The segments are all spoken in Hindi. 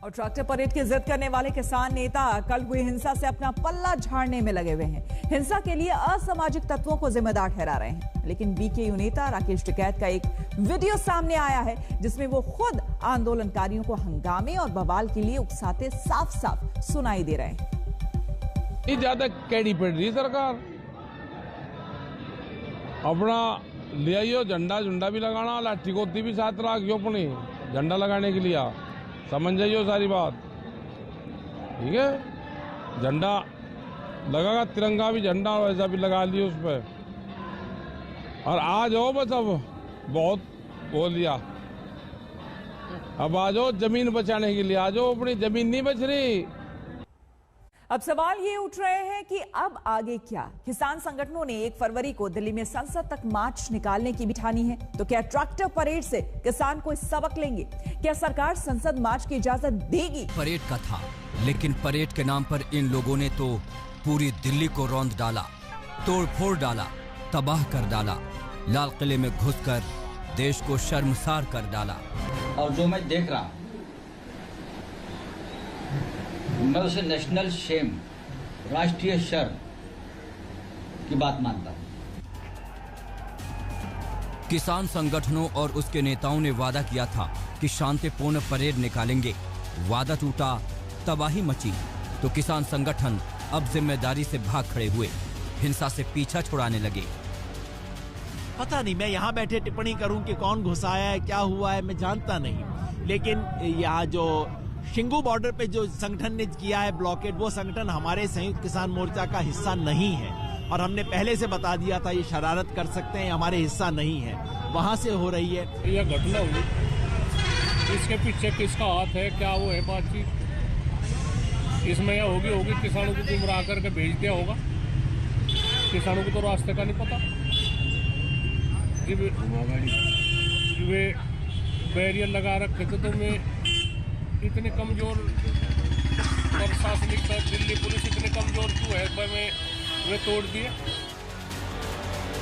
और ट्रैक्टर परेड की जिद करने वाले किसान नेता कल हुई हिंसा से अपना पल्ला झाड़ने में लगे हुए हैं। हिंसा के लिए असामाजिक तत्वों को जिम्मेदार ठहरा रहे हैं, लेकिन बीकेयू नेता राकेश टिकैत का एक वीडियो सामने आया है जिसमें वो खुद आंदोलनकारियों को हंगामे और बवाल के लिए उकसाते साफ साफ सुनाई दे रहे हैं। ज्यादा कैडी पड़ रही सरकार, अपना ले आइयो झंडा झुंडा भी लगाना, लाठी गोती भी साथ रखियो अपनी झंडा लगाने के लिए, समझ जाइयो सारी बात, ठीक है। झंडा लगागा, तिरंगा भी झंडा वैसा भी लगा लियो उस पर, और आ जाओ बस, अब बहुत बोल लिया, अब आ जाओ जमीन बचाने के लिए, आ जाओ, अपनी जमीन नहीं बच रही। अब सवाल ये उठ रहे हैं कि अब आगे क्या। किसान संगठनों ने 1 फरवरी को दिल्ली में संसद तक मार्च निकालने की भी ठानी है, तो क्या ट्रैक्टर परेड से किसान कोई सबक लेंगे? क्या सरकार संसद मार्च की इजाजत देगी? परेड का था, लेकिन परेड के नाम पर इन लोगों ने तो पूरी दिल्ली को रौंद डाला, तोड़ फोड़ डाला, तबाह कर डाला, लाल किले में घुसकर देश को शर्मसार कर डाला। और जो मैं देख रहा हूं, मैं उसे नेशनल शेम, राष्ट्रीय शर्म की बात मानता हूं। किसान संगठनों और उसके नेताओं ने वादा किया था कि शांतिपूर्ण परेड निकालेंगे, वादा टूटा, तबाही मची, तो किसान संगठन अब जिम्मेदारी से भाग खड़े हुए, हिंसा से पीछा छुड़ाने लगे। पता नहीं, मैं यहाँ बैठे टिप्पणी करूं कि कौन घुसाया है, क्या हुआ है, मैं जानता नहीं, लेकिन यहाँ जो शिंगू बॉर्डर पे जो संगठन ने किया है ब्लॉकेड, वो संगठन हमारे संयुक्त किसान मोर्चा का हिस्सा नहीं है, और हमने पहले से बता दिया था ये शरारत कर सकते हैं, हमारे हिस्सा नहीं है, वहां से हो रही है यह घटना हुई, इसके पीछे किसका हाथ है, क्या वो है बातचीत, इसमें यह होगी किसानों को गुमराह करके भेज दिया होगा, किसानों को तो रास्ते का नहीं पता, वे बैरियर लगा रखे थे, तो मैं इतने कमजोर प्रशासनिक दिल्ली पुलिस इतने कमजोर क्यों है, वे तोड़ दिए।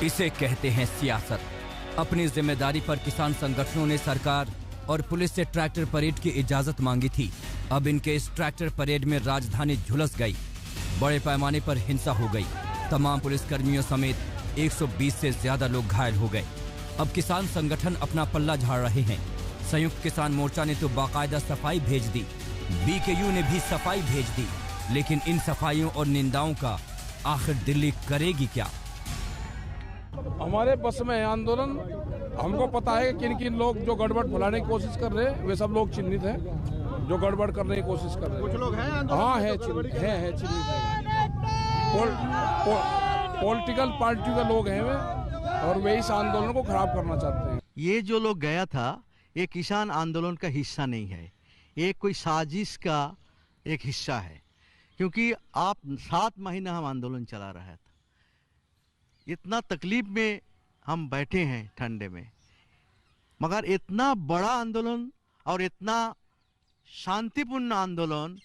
इसे कहते हैं सियासत। अपनी जिम्मेदारी पर किसान संगठनों ने सरकार और पुलिस से ट्रैक्टर परेड की इजाजत मांगी थी। अब इनके इस ट्रैक्टर परेड में राजधानी झुलस गई, बड़े पैमाने पर हिंसा हो गई, तमाम पुलिसकर्मियों समेत 120 से ज्यादा लोग घायल हो गए। अब किसान संगठन अपना पल्ला झाड़ रहे हैं। संयुक्त किसान मोर्चा ने तो बाकायदा सफाई भेज दी, बीकेयू ने भी सफाई भेज दी, लेकिन इन सफाइयों और निंदाओं का आखिर दिल्ली करेगी क्या? हमारे बस में है आंदोलन, हमको पता है कि किन किन लोग जो गड़बड़ फैलाने की कोशिश कर रहे हैं, वे सब लोग चिन्हित हैं, जो गड़बड़ करने की कोशिश कर रहे हैं। कुछ लोग हैं, हाँ है, चिन्हित है, पॉलिटिकल पार्टी के लोग हैं वे, और वे इस आंदोलन को खराब करना चाहते हैं। ये जो लोग गया था, ये किसान आंदोलन का हिस्सा नहीं है, ये कोई साजिश का एक हिस्सा है, क्योंकि आप 7 महीना हम आंदोलन चला रहा था, इतना तकलीफ में हम बैठे हैं ठंडे में, मगर इतना बड़ा आंदोलन और इतना शांतिपूर्ण आंदोलन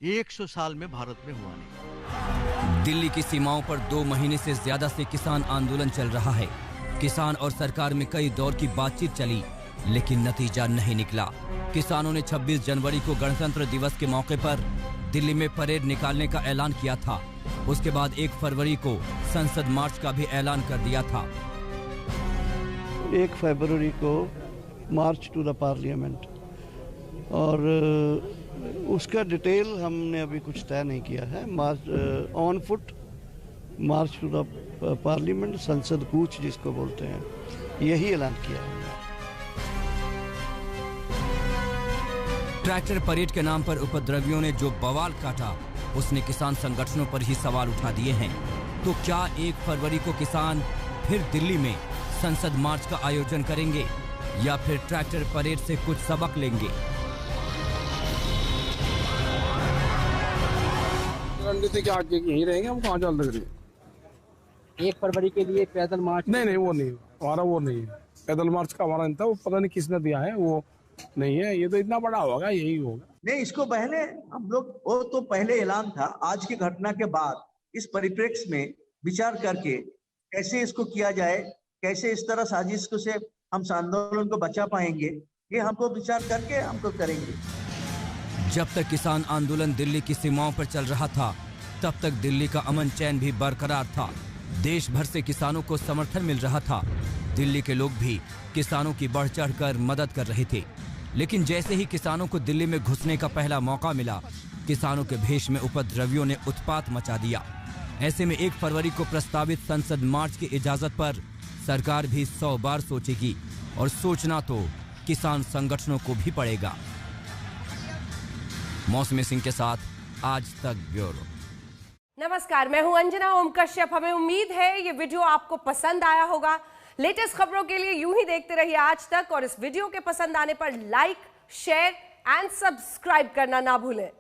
100 साल में भारत में हुआ नहीं। दिल्ली की सीमाओं पर 2 महीने से ज्यादा से किसान आंदोलन चल रहा है। किसान और सरकार में कई दौर की बातचीत चली, लेकिन नतीजा नहीं निकला। किसानों ने 26 जनवरी को गणतंत्र दिवस के मौके पर दिल्ली में परेड निकालने का ऐलान किया था। उसके बाद 1 फरवरी को संसद मार्च का भी ऐलान कर दिया था। 1 फरवरी को मार्च टू द पार्लियामेंट, और उसका डिटेल हमने अभी कुछ तय नहीं किया है। March on foot March two the parliament, संसद कूच जिसको बोलते हैं, यही ऐलान किया है। ट्रैक्टर परेड के नाम पर उपद्रवियों ने जो बवाल काटा, उसने किसान संगठनों पर ही सवाल उठा दिए हैं। तो क्या 1 फरवरी को किसान फिर दिल्ली में संसद मार्च का आयोजन करेंगे, या फिर ट्रैक्टर परेड से कुछ सबक लेंगे? रणनीति के आगे यहीं रहेंगे, हम कहाँ चल रहे हैं। 1 फरवरी के लिए पैदल मार्च? नहीं, वो नहीं, हमारा वो नहीं है, पैदल मार्च का हमारा नहीं था, वो पता नहीं किसने दिया है, वो नहीं है, ये तो इतना बड़ा होगा, यही होगा। नहीं, इसको पहले हम लोग, वो तो पहले ऐलान था, आज की घटना के बाद इस परिप्रेक्ष्य में विचार करके कैसे इसको किया जाए, कैसे इस तरह साजिश को से हम आंदोलन को बचा पाएंगे, ये हमको विचार करके हमको करेंगे। जब तक किसान आंदोलन दिल्ली की सीमाओं पर चल रहा था, तब तक दिल्ली का अमन चैन भी बरकरार था। देश भर से किसानों को समर्थन मिल रहा था। दिल्ली के लोग भी किसानों की बढ़ चढ़कर मदद कर रहे थे। लेकिन जैसे ही किसानों को दिल्ली में घुसने का पहला मौका मिला, किसानों के भेष में उपद्रवियों ने उत्पात मचा दिया। ऐसे में 1 फरवरी को प्रस्तावित संसद मार्च की इजाजत पर सरकार भी 100 बार सोचेगी, और सोचना तो किसान संगठनों को भी पड़ेगा। मौसमी सिंह के साथ आज तक ब्यूरो। नमस्कार, मैं हूं अंजना ओम कश्यप। हमें उम्मीद है ये वीडियो आपको पसंद आया होगा। लेटेस्ट खबरों के लिए यूं ही देखते रहिए आज तक, और इस वीडियो के पसंद आने पर लाइक, शेयर एंड सब्सक्राइब करना ना भूलें।